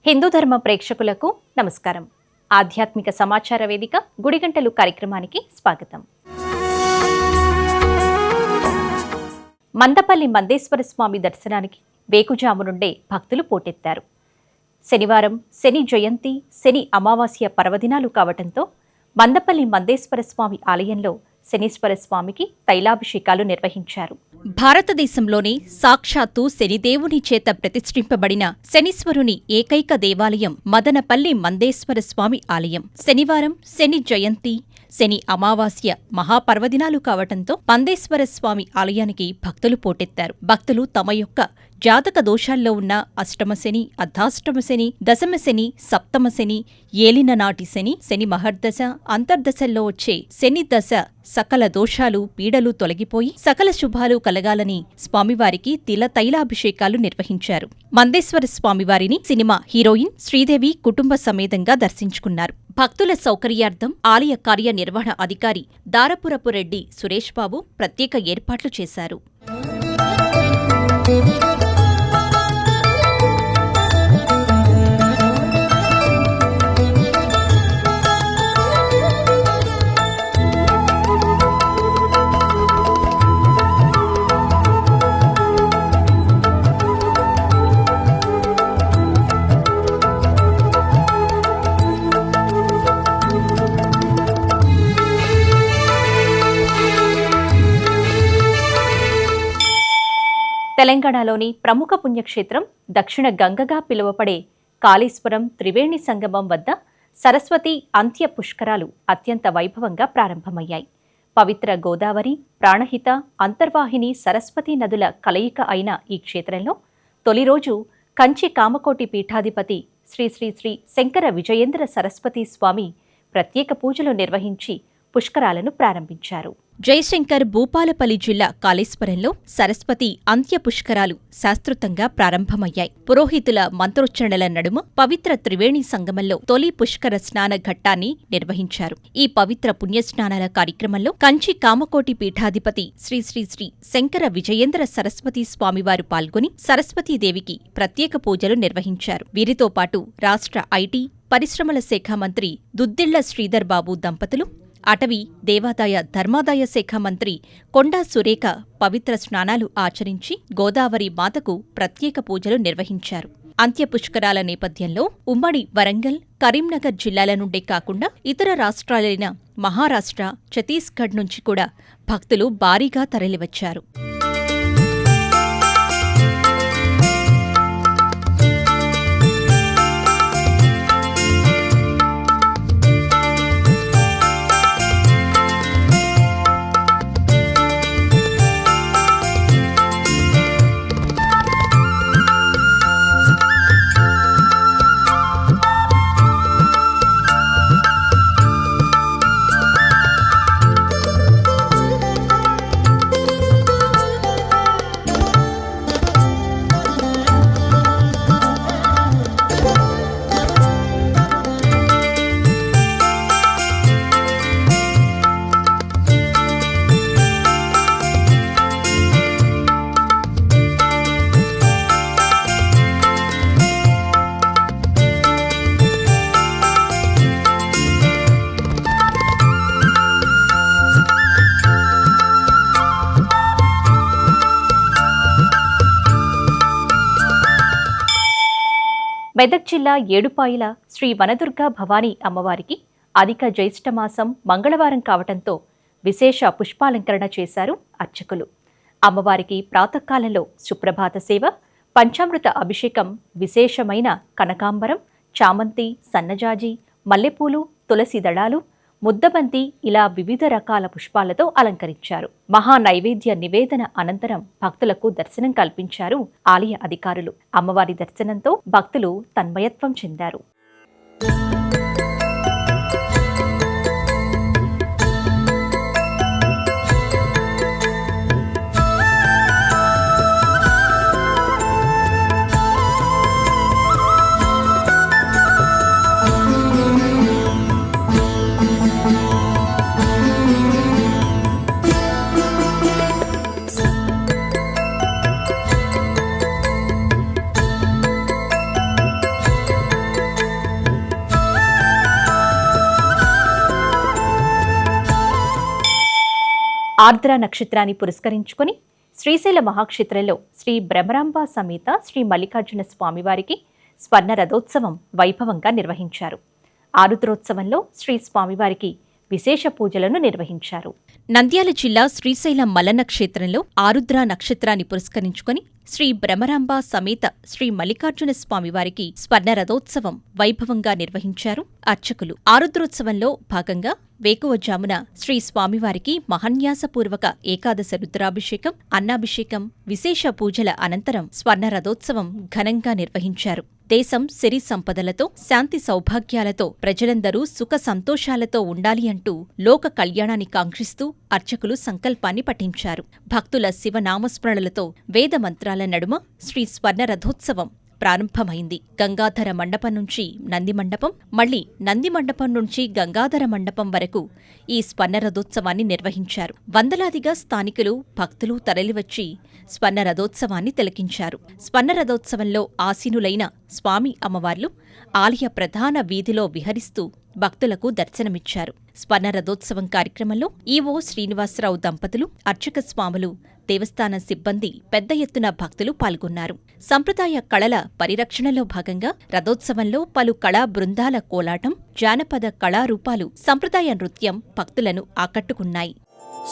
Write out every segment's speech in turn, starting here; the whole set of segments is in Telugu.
హిందూ ధర్మ ప్రేక్షకులకు నమస్కారం. ఆధ్యాత్మిక సమాచార వేదిక గుడిగంటలు కార్యక్రమానికి స్వాగతం. మందపల్లి మందేశ్వర స్వామి దర్శనానికి వేకుజాము నుండే భక్తులు పోటెత్తారు. శనివారం శని జయంతి, శని అమావాస్య పర్వదినాలు కావటంతో మందపల్లి మందేశ్వర స్వామి ఆలయంలో శనీశ్వర స్వామికి తైలాభిషేకాలు నిర్వహించారు. భారతదేశంలోనే సాక్షాత్తు శనిదేవుని చేత ప్రతిష్ఠింపబడిన శనీశ్వరుని ఏకైక దేవాలయం మదనపల్లి మందేశ్వర స్వామి ఆలయం. శనివారం శని జయంతి, శని అమావాస్య మహాపర్వదినాలు కావటంతో మందేశ్వర స్వామి ఆలయానికి భక్తులు పోటెత్తారు. భక్తులు తమ యొక్క జాతక దోషాల్లో ఉన్న అష్టమశని, అర్ధాష్టమశని, దశమశని, సప్తమశని, ఏలిన నాటి శని, శని మహర్దశ, అంతర్దశల్లో వచ్చే శని దశ సకల దోషాలు పీడలు తొలగిపోయి సకల శుభాలు కలగాలని స్వామివారికి తైలాభిషేకాలు నిర్వహించారు. మందేశ్వర స్వామివారిని సినిమా హీరోయిన్ శ్రీదేవి కుటుంబ సమేతంగా దర్శించుకున్నారు. భక్తుల సౌకర్యార్థం ఆలయ కార్యనిర్వహణ అధికారి దారపురపు రెడ్డి సురేష్ బాబు ప్రత్యేక ఏర్పాట్లు చేశారు. తెలంగాణలోని ప్రముఖ పుణ్యక్షేత్రం దక్షిణ గంగగా పిలువబడే కాళేశ్వరం త్రివేణి సంగమం వద్ద సరస్వతి అంత్య పుష్కరాలు అత్యంత వైభవంగా ప్రారంభమయ్యాయి. పవిత్ర గోదావరి, ప్రాణహిత, అంతర్వాహిని సరస్వతీ నదుల కలయిక అయిన ఈ క్షేత్రంలో తొలి రోజు కంచి కామకోటి పీఠాధిపతి శ్రీ శ్రీ శ్రీ శంకర విజయేంద్ర సరస్వతీ స్వామి ప్రత్యేక పూజలు నిర్వహించి పుష్కరాలను ప్రారంభించారు. జయశంకర్ భూపాలపల్లి జిల్లా కాళేశ్వరంలో సరస్వతి అంత్య పుష్కరాలు శాస్త్రోక్తంగా ప్రారంభమయ్యాయి. పురోహితుల మంత్రోచ్చరణల నడుమ పవిత్ర త్రివేణి సంగమంలో తొలి పుష్కర స్నాన ఘట్టాన్ని నిర్వహించారు. ఈ పవిత్ర పుణ్యస్నానాల కార్యక్రమంలో కంచి కామకోటి పీఠాధిపతి శ్రీ శ్రీ శ్రీ శంకర విజయేంద్ర సరస్వతీ స్వామివారు పాల్గొని సరస్వతీదేవికి ప్రత్యేక పూజలు నిర్వహించారు. వీరితో పాటు రాష్ట్ర ఐటీ, పరిశ్రమల శాఖ మంత్రి దుద్దిళ్ల శ్రీధర్ బాబు దంపతులు, అటవీ, దేవాదాయ, ధర్మాదాయ శాఖ మంత్రి కొండా సురేఖ పవిత్ర స్నానాలు ఆచరించి గోదావరి మాతకు ప్రత్యేక పూజలు నిర్వహించారు. అంత్య పుష్కరాల నేపథ్యంలో ఉమ్మడి వరంగల్, కరీంనగర్ జిల్లాల నుండే కాకుండా ఇతర రాష్ట్రాలైన మహారాష్ట్ర, ఛత్తీస్గఢ్ నుంచి కూడా భక్తులు భారీగా తరలివచ్చారు. మెదక్ జిల్లా ఏడుపాయల శ్రీ వనదుర్గా భవానీ అమ్మవారికి అధిక జ్యేష్ఠమాసం మంగళవారం కావటంతో విశేష పుష్పాలంకరణ చేశారు అర్చకులు. అమ్మవారికి ప్రాతకాలంలో సుప్రభాత సేవ, పంచామృత అభిషేకం, విశేషమైన కనకాంబరం, చామంతి, సన్నజాజి, మల్లెపూలు, తులసి దళాలు, ముద్దబంతి ఇలా వివిధ రకాల పుష్పాలతో అలంకరించారు. మహా నైవేద్య నివేదన అనంతరం భక్తులకు దర్శనం కల్పించారు ఆలయ అధికారులు. అమ్మవారి దర్శనంతో భక్తులు తన్మయత్వం చెందారు. ఆర్ద్ర నక్షత్రాన్ని పురస్కరించుకుని శ్రీశైల మహాక్షేత్రంలో శ్రీ భ్రమరాంబ సమేత శ్రీ మల్లికార్జున స్వామివారికి స్వర్ణ రథోత్సవం వైభవంగా నిర్వహించారు. ఆరుద్రోత్సవంలో శ్రీ స్వామివారికి విశేష పూజలను నిర్వహించారు. నంద్యాల జిల్లా శ్రీశైలం మల్లన్న క్షేత్రంలో ఆరుద్ర నక్షత్రాన్ని పురస్కరించుకుని శ్రీ భ్రమరాంబ సమేత శ్రీ మల్లికార్జున స్వామివారికి స్వర్ణ రథోత్సవం వైభవంగా నిర్వహించారు అర్చకులు. ఆరుద్రోత్సవంలో భాగంగా వేకువజామున శ్రీ స్వామివారికి మహాన్యాసపూర్వక ఏకాదశ రుద్రాభిషేకం, అన్నాభిషేకం, విశేష పూజల అనంతరం స్వర్ణ రథోత్సవం ఘనంగా నిర్వహించారు. దేశం సిరి సంపదలతో, శాంతి సౌభాగ్యాలతో, ప్రజలందరూ సుఖ సంతోషాలతో ఉండాలి అంటూ లోక కళ్యాణాన్ని కాంక్షిస్తూ అర్చకులు సంకల్పాన్ని పఠించారు. భక్తుల శివనామస్మరణలతో వేదమంత్రాల నడుమ శ్రీ స్వర్ణ రథోత్సవం ప్రారంభమైంది. గంగాధర మండపం నుంచి నంది మండపం, మళ్లీ నంది మండపం నుంచి గంగాధర మండపం వరకు ఈ స్వర్ణరథోత్సవాన్ని నిర్వహించారు. వందలాదిగా స్థానికులు, భక్తులు తరలివచ్చి స్వర్ణరథోత్సవాన్ని తిలకించారు. స్వర్ణరథోత్సవంలో ఆసీనులైన స్వామి అమ్మవార్లు ఆలయ ప్రధాన వీధిలో విహరిస్తూ భక్తులకు దర్శనమిచ్చారు. స్వర్ణరథోత్సవం కార్యక్రమంలో ఈవో శ్రీనివాసరావు దంపతులు, అర్చక స్వాములు, దేవస్థానం సిబ్బంది పెద్ద ఎత్తున భక్తులు పాల్గొన్నారు. సంప్రదాయ కళల పరిరక్షణలో భాగంగా రథోత్సవంలో పలు కళా బృందాల కోలాటం, జానపద కళారూపాలు, సంప్రదాయ నృత్యం భక్తులను ఆకట్టుకున్నాయి.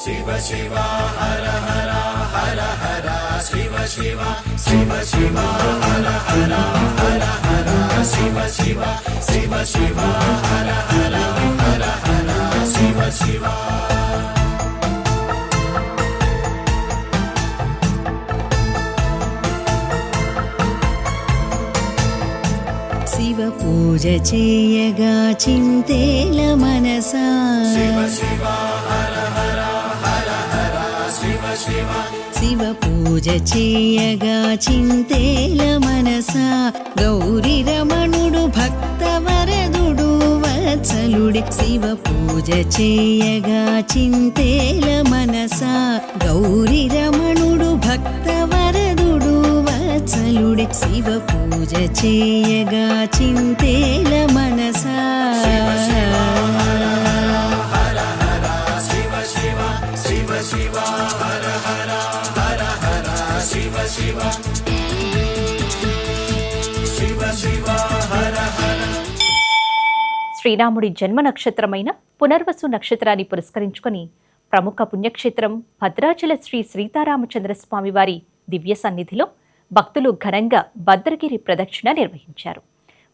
శివ శివ హర హర హర హర శివ శివ శివ శివ హర హర హర హర శివ శివ శివ శివ హర హర హర హర శివ శివ. శివ పూజ చేయగా చింతేల మనసా, శివ శివ హర హర హర హర శివ శివ. శివ పూజ చేయగా చింతేల మనసా, గౌరీ రమణుడు భక్తవరదుడు వత్సలుడే. శివ పూజ చేయగా చింతేల మనసా, గౌరీ రమణుడు భక్తవరదుడు వత్సలుడే. శివ పూజ చేయగా చింతేల మనసా, శివ శివ హర హర హర శివ శివ శివ శివ హర హర హర హర శివ శివ శివ శివ హర హర. శ్రీరాముడి జన్మ నక్షత్రమైన పునర్వసు నక్షత్రాన్ని పురస్కరించుకుని ప్రముఖ పుణ్యక్షేత్రం భద్రాచల శ్రీ సీతారామచంద్రస్వామి వారి దివ్య సన్నిధిలో భక్తులు ఘనంగా భద్రగిరి ప్రదక్షిణ నిర్వహించారు.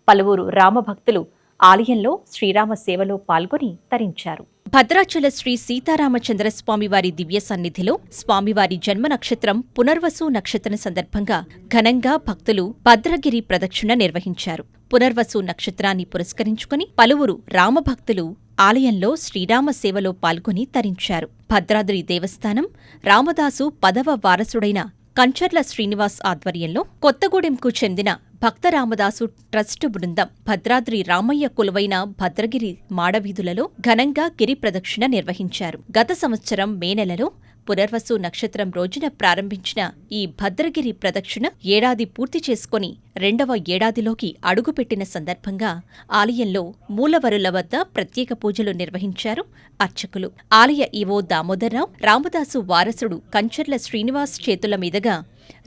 పలువురు రామభక్తులు ఆలయంలో శ్రీరామ సేవలో పాల్గొని తరించారు. భద్రాచల శ్రీ సీతారామచంద్రస్వామి వారి దివ్య సన్నిధిలో స్వామివారి జన్మ నక్షత్రం పునర్వసు నక్షత్రం సందర్భంగా ఘనంగా భక్తులు భద్రగిరి ప్రదక్షిణ నిర్వహించారు. పునర్వసు నక్షత్రాన్ని పురస్కరించుకుని పలువురు రామభక్తులు ఆలయంలో శ్రీరామ సేవలో పాల్గొని తరించారు. భద్రాద్రి దేవస్థానం రామదాసు 10వ వారసుడైన కంచర్ల శ్రీనివాస్ ఆధ్వర్యంలో కొత్తగూడెంకు చెందిన భక్త రామదాసు ట్రస్టు బృందం భద్రాద్రి రామయ్య కొలువైన భద్రగిరి మాడవీధులలో ఘనంగా గిరి ప్రదక్షిణ నిర్వహించారు. గత సంవత్సరం మే నెలలో పునర్వసు నక్షత్రం రోజున ప్రారంభించిన ఈ భద్రగిరి ప్రదక్షిణ ఏడాది పూర్తి చేసుకుని 2వ ఏడాదిలోకి అడుగుపెట్టిన సందర్భంగా ఆలయంలో మూలవరుల వద్ద ప్రత్యేక పూజలు నిర్వహించారు అర్చకులు. ఆలయ ఈవో దామోదర్రావు, రామదాసు వారసుడు కంచర్ల శ్రీనివాస్ చేతుల మీదుగా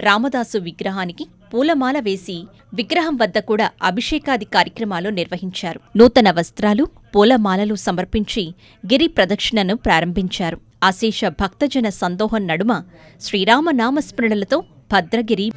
రామదాసు విగ్రహానికి పూలమాల వేసి విగ్రహం వద్ద కూడా అభిషేకాది కార్యక్రమాలు నిర్వహించారు. నూతన వస్త్రాలు, పూలమాలలు సమర్పించి గిరి ప్రదక్షిణను ప్రారంభించారు. అశేష భక్తజన సందోహం నడుమ శ్రీరామనామస్మరణలతో భద్రగిరి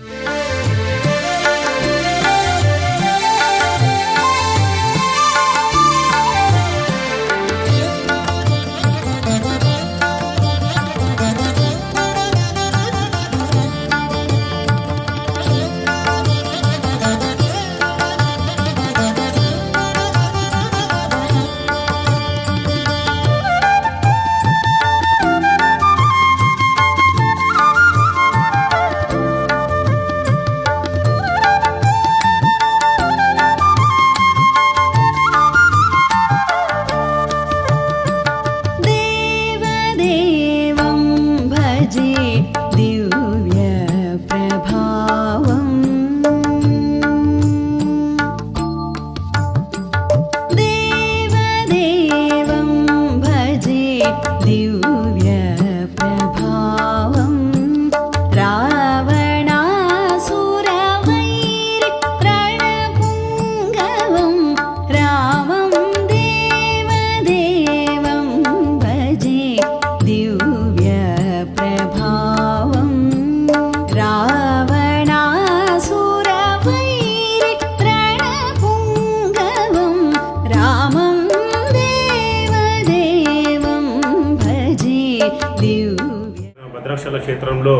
భద్రాచల క్షేత్రంలో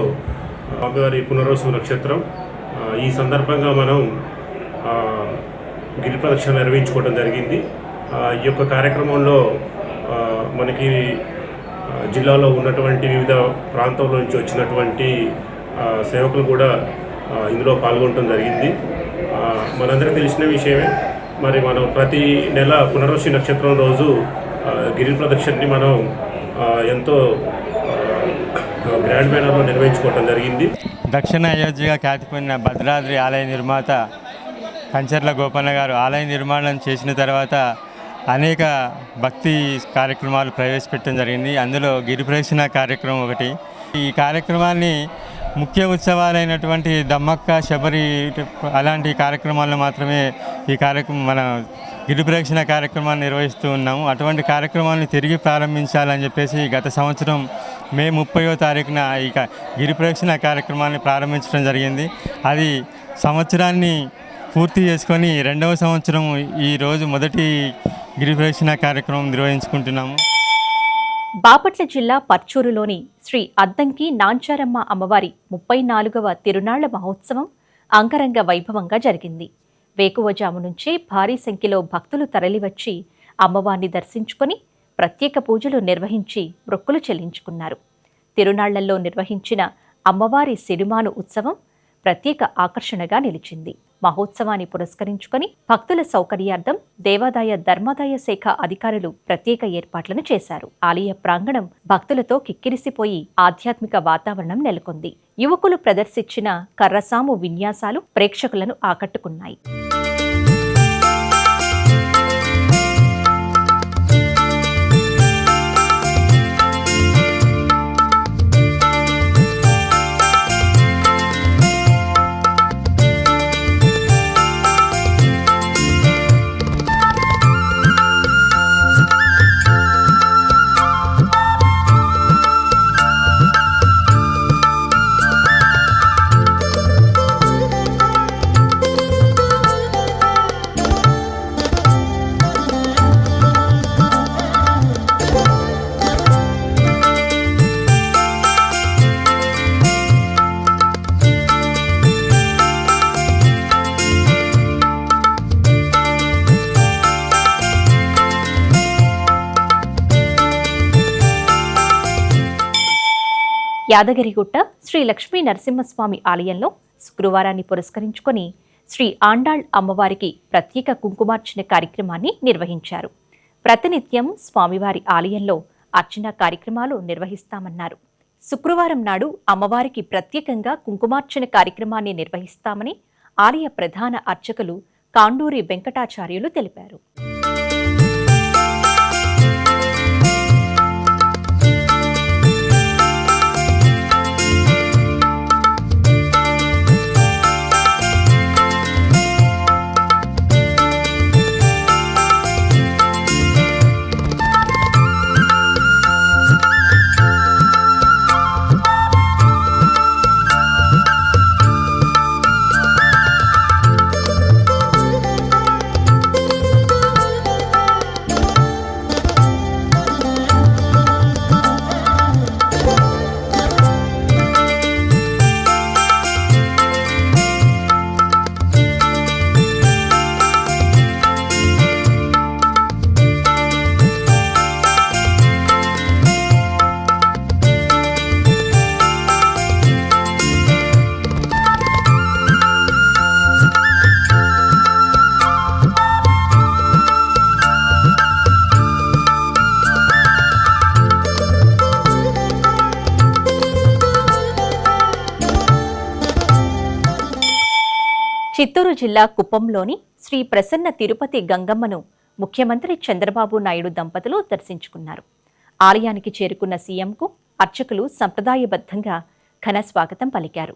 స్వామివారి పునరోత్సవ నక్షత్రం. ఈ సందర్భంగా మనం గిరి ప్రదక్షిణ నిర్వహించుకోవడం జరిగింది. ఈ యొక్క కార్యక్రమంలో మనకి జిల్లాలో ఉన్నటువంటి వివిధ ప్రాంతాల నుంచి వచ్చినటువంటి సేవకులు కూడా ఇందులో పాల్గొనడం జరిగింది. మనందరికీ తెలిసిన విషయమే. మరి మనం ప్రతి నెల పునర్వసు నక్షత్రం రోజు గిరి ప్రదక్షిణని మనం ఎంతో గ్రాండ్ మేనర్లో నిర్వహించుకోవడం జరిగింది. దక్షిణ అయోధ్యగా ఖ్యాతిపొందిన భద్రాద్రి ఆలయ నిర్మాత కంచర్ల గోపన్న గారు ఆలయ నిర్మాణం చేసిన తర్వాత అనేక భక్తి కార్యక్రమాలు ప్రవేశపెట్టడం జరిగింది. అందులో గిరి ప్రదక్షిణ కార్యక్రమం ఒకటి. ఈ కార్యక్రమాన్ని ముఖ్య ఉత్సవాలైనటువంటి దమ్మక్క, శబరి అలాంటి కార్యక్రమాల్లో మాత్రమే ఈ కార్యక్రమం మన గిరి ప్రదక్షిణ కార్యక్రమాన్ని నిర్వహిస్తూ ఉన్నాము. అటువంటి కార్యక్రమాన్ని తిరిగి ప్రారంభించాలని చెప్పేసి గత సంవత్సరం మే 30వ తారీఖున ఈ గిరి ప్రదక్షిణ కార్యక్రమాన్ని ప్రారంభించడం జరిగింది. అది సంవత్సరాన్ని పూర్తి చేసుకొని 2వ సంవత్సరం ఈరోజు మొదటి గిరి ప్రదక్షిణ కార్యక్రమం నిర్వహించుకుంటున్నాము. బాపట్ల జిల్లా పర్చూరులోని శ్రీ అద్దంకి నాంచారమ్మ అమ్మవారి 34వ తిరునాళ్ల మహోత్సవం అంగరంగ వైభవంగా జరిగింది. వేకువజాము నుంచే భారీ సంఖ్యలో భక్తులు తరలివచ్చి అమ్మవారిని దర్శించుకొని ప్రత్యేక పూజలు నిర్వహించి మొక్కులు చెల్లించుకున్నారు. తిరునాళ్లలో నిర్వహించిన అమ్మవారి సిరిమాను ఉత్సవం ప్రత్యేక ఆకర్షణగా నిలిచింది. మహోత్సవాన్ని పురస్కరించుకొని భక్తుల సౌకర్యార్థం దేవాదాయ ధర్మాదాయ శాఖ అధికారులు ప్రత్యేక ఏర్పాట్లను చేశారు. ఆలయ ప్రాంగణం భక్తులతో కిక్కిరిసిపోయి ఆధ్యాత్మిక వాతావరణం నెలకొంది. యువకులు ప్రదర్శించిన కర్రసాము విన్యాసాలు ప్రేక్షకులను ఆకట్టుకున్నాయి. యాదగిరిగుట్ట శ్రీ లక్ష్మీ నరసింహస్వామి ఆలయంలో శుక్రవారాన్ని పురస్కరించుకొని శ్రీ ఆండాళ్ అమ్మవారికి ప్రత్యేక కుంకుమార్చన కార్యక్రమాన్ని నిర్వహించారు. ప్రతినిత్యం స్వామివారి ఆలయంలో అర్చన కార్యక్రమాలు నిర్వహిస్తామన్నారు. శుక్రవారం నాడు అమ్మవారికి ప్రత్యేకంగా కుంకుమార్చన కార్యక్రమాన్ని నిర్వహిస్తామని ఆలయ ప్రధాన అర్చకులు కాండూరి వెంకటాచార్యులు తెలిపారు. చిత్తూరు జిల్లా కుప్పంలోని శ్రీ ప్రసన్న తిరుపతి గంగమ్మను ముఖ్యమంత్రి చంద్రబాబు నాయుడు దంపతులు దర్శించుకున్నారు. ఆలయానికి చేరుకున్న సీఎంకు అర్చకులు సంప్రదాయబద్ధంగా ఘన స్వాగతం పలికారు.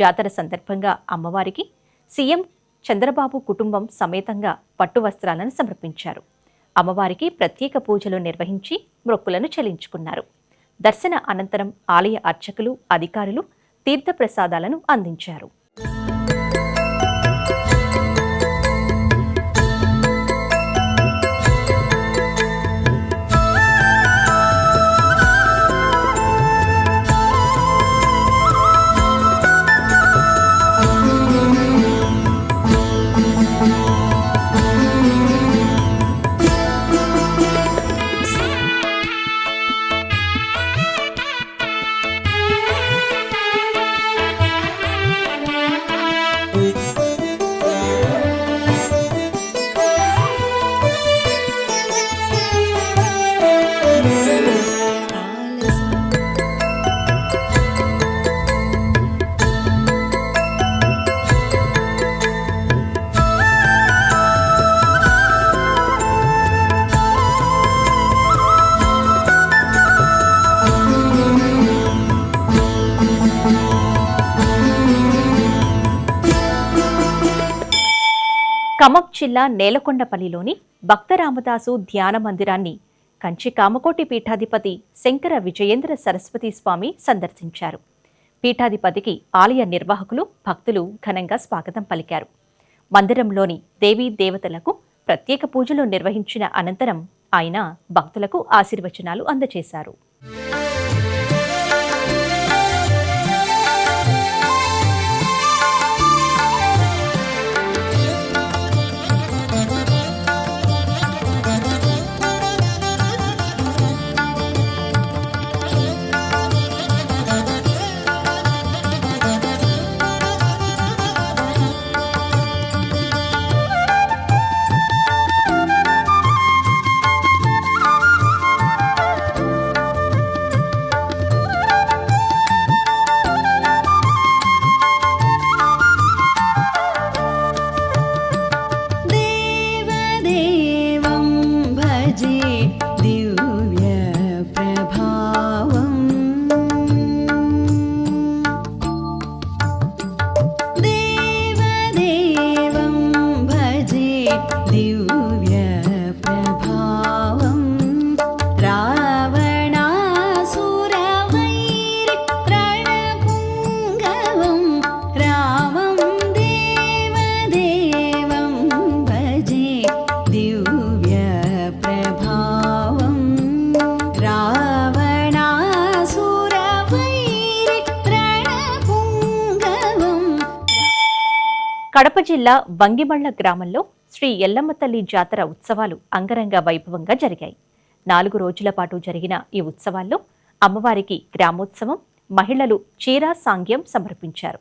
జాతర సందర్భంగా అమ్మవారికి సీఎం చంద్రబాబు కుటుంబం సమేతంగా పట్టు వస్త్రాలను సమర్పించారు. అమ్మవారికి ప్రత్యేక పూజలు నిర్వహించి మొక్కులను చెల్లించుకున్నారు. దర్శన అనంతరం ఆలయ అర్చకులు, అధికారులు తీర్థప్రసాదాలను అందించారు. ఖమ్మం జిల్లా నేలకొండపల్లిలోని భక్త రామదాసు ధ్యాన మందిరాన్ని కంచి కామకోటి పీఠాధిపతి శంకర విజయేంద్ర సరస్వతి స్వామి సందర్శించారు. పీఠాధిపతికి ఆలయ నిర్వాహకులు, భక్తులు ఘనంగా స్వాగతం పలికారు. మందిరంలోని దేవీ దేవతలకు ప్రత్యేక పూజలు నిర్వహించిన అనంతరం ఆయన భక్తులకు ఆశీర్వచనాలు అందజేశారు. కడప జిల్లా వంగిమళ్ల గ్రామంలో శ్రీ ఎల్లమ్మ తల్లి జాతర ఉత్సవాలు అంగరంగ వైభవంగా జరిగాయి. 4 రోజుల పాటు జరిగిన ఈ ఉత్సవాల్లో అమ్మవారికి గ్రామోత్సవం, మహిళలు చీర సాంగ్యం సమర్పించారు.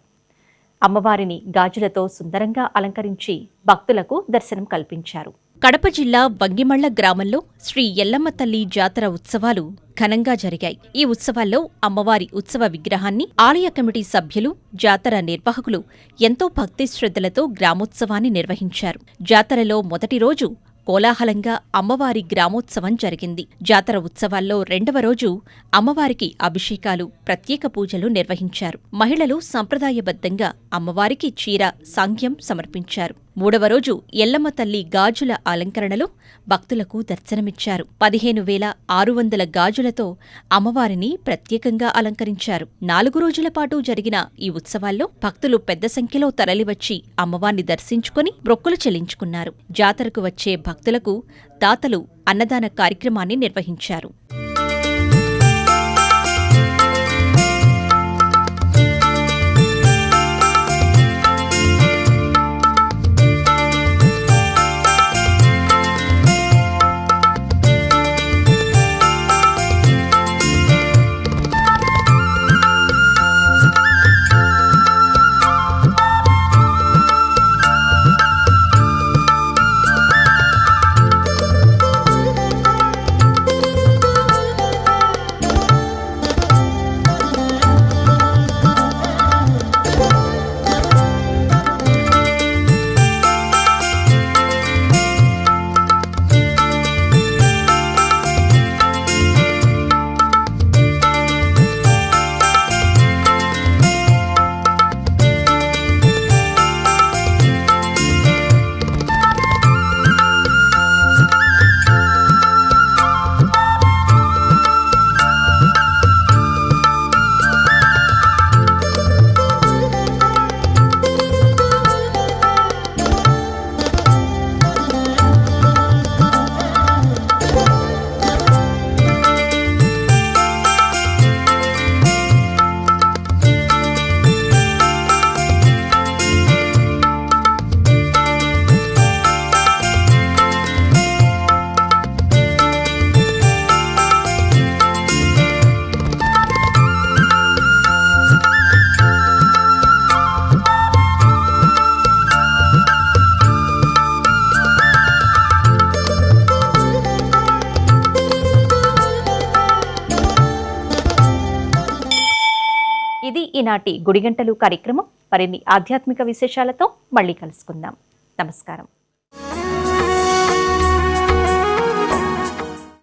అమ్మవారిని గాజులతో సుందరంగా అలంకరించి భక్తులకు దర్శనం కల్పించారు. కడప జిల్లా వంగిమళ్ల గ్రామంలో శ్రీ ఎల్లమ్మ తల్లి జాతర ఉత్సవాలు ఘనంగా జరిగాయి. ఈ ఉత్సవాల్లో అమ్మవారి ఉత్సవ విగ్రహాన్ని ఆలయ కమిటీ సభ్యులు, జాతర నిర్వాహకులు ఎంతో భక్తి శ్రద్ధలతో గ్రామోత్సవాన్ని నిర్వహించారు. జాతరలో మొదటి రోజు కోలాహలంగా అమ్మవారి గ్రామోత్సవం జరిగింది. జాతర ఉత్సవాల్లో 2వ రోజు అమ్మవారికి అభిషేకాలు, ప్రత్యేక పూజలు నిర్వహించారు. మహిళలు సంప్రదాయబద్ధంగా అమ్మవారికి చీర, సాంగ్యం సమర్పించారు. 3వ రోజు ఎల్లమ్మ తల్లి గాజుల అలంకరణలో భక్తులకు దర్శనమిచ్చారు. 15,600 గాజులతో అమ్మవారిని ప్రత్యేకంగా అలంకరించారు. 4 రోజుల పాటు జరిగిన ఈ ఉత్సవాల్లో భక్తులు పెద్ద సంఖ్యలో తరలివచ్చి అమ్మవారిని దర్శించుకుని మొక్కులు చెల్లించుకున్నారు. జాతరకు వచ్చే భక్తులకు దాతలు అన్నదాన కార్యక్రమాన్ని నిర్వహించారు. ఇది ఈనాటి గుడిగంటలు కార్యక్రమం. మరిన్ని ఆధ్యాత్మిక విశేషాలతో మళ్ళీ కలుసుకుందాం. నమస్కారం.